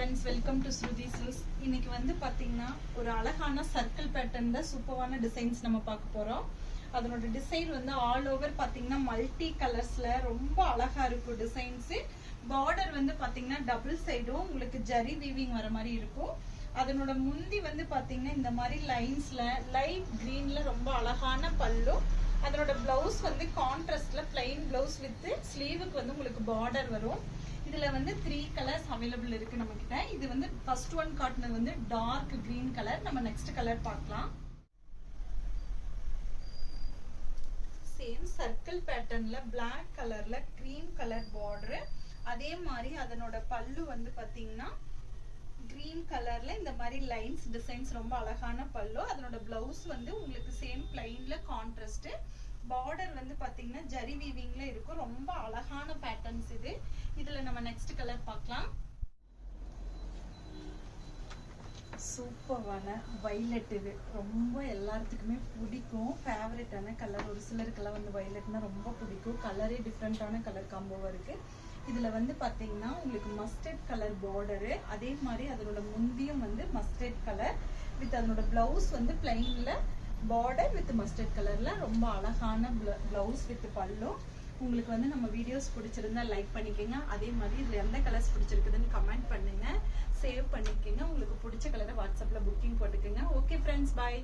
friends, welcome to Shruti Silks. இன்னைக்கு வந்து பாத்தீங்கன்னா ஒரு அழகான சர்க்கிள் பேட்டர்ன்ல சூப்பரான டிசைன்ஸ் நம்ம பார்க்க போறோம். அதனோட டிசைன் வந்து ஆல் ஓவர் பாத்தீங்கன்னா மல்டி கலர்ஸ்ல ரொம்ப அழகா இருக்கும் டிசைன்ஸ். பார்டர் வந்து பாத்தீங்கன்னா டபுள் சைடும் உங்களுக்கு ஜரி வீவிங் வர மாதிரி இருக்கும். அதனோட முந்தி வந்து பாத்தீங்கன்னா இந்த மாதிரி லைன்ஸ்ல லைட் கிரீன்ல ரொம்ப அழகான பல்லு. அதனோட பிளவுஸ் வந்து கான்ட்ராஸ்ட்ல பிளைன் பிளவுஸ் வித் ஸ்லீவுக்கு வந்து உங்களுக்கு பார்டர் வரும். இதுல வந்து 3 கலர்ஸ் அவைலபிள் இருக்கு நம்ம கிட்ட. இது வந்து ஃபர்ஸ்ட் ஒன் காட்டுனது வந்து டார்க் கிரீன் கலர். நம்ம நெக்ஸ்ட் கலர் பார்க்கலாம். சேம் சர்க்கிள் பேட்டர்ன்ல பிளாக் கலர்ல கிரீம் கலர் பார்டர். அதே மாதிரி அதனோட பல்லு வந்து பாத்தீங்கன்னா கிரீன் கலர்ல இந்த மாதிரி லைன்ஸ் டிசைன்ஸ் ரொம்ப அழகான பல்லு. அதனோட பிளவுஸ் வந்து உங்களுக்கு சேம் பிளைன்ல கான்ட்ராஸ்ட். பார்டர் வந்து பாத்தீங்கன்னா ஜரி வீவிங்ல இருக்கும். ரொம்ப அழகான பேட்டர்ன்ஸ் இது. இதுல நம்ம நெக்ஸ்ட் கலர் பார்க்கலாம். சூப்பரான வயலட். இது ரொம்ப எல்லாத்துக்குமே பிடிக்கும், ஃபேவரட்டான கலர். ஒரு சிலருக்கெல்லாம் வந்து வயலட்னா ரொம்ப பிடிக்கும். கலரே டிஃப்ரெண்டான கலர் காம்போவா இருக்கு. இதுல வந்து பாத்தீங்கன்னா உங்களுக்கு மஸ்டர்ட் கலர் பார்டரு. அதே மாதிரி அதனோட முந்தியும் வந்து மஸ்டர்ட் கலர் வித் அதனோட பிளவுஸ் வந்து பிளைன்ல பார்டர் வித் மஸ்டர்ட் கலர்ல ரொம்ப அழகான பிளவுஸ் வித் பல்லு. உங்களுக்கு வந்து நம்ம வீடியோஸ் பிடிச்சிருந்தா லைக் பண்ணிக்கோங்க. அதே மாதிரி இதுல எந்த கலர்ஸ் பிடிச்சிருக்குதுன்னு கமெண்ட் பண்ணுங்க, சேவ் பண்ணிக்கோங்க. உங்களுக்கு பிடிச்ச கலரை வாட்ஸ்அப்ல புக்கிங் போட்டுக்கோங்க. ஓகே ஃப்ரெண்ட்ஸ், பாய்.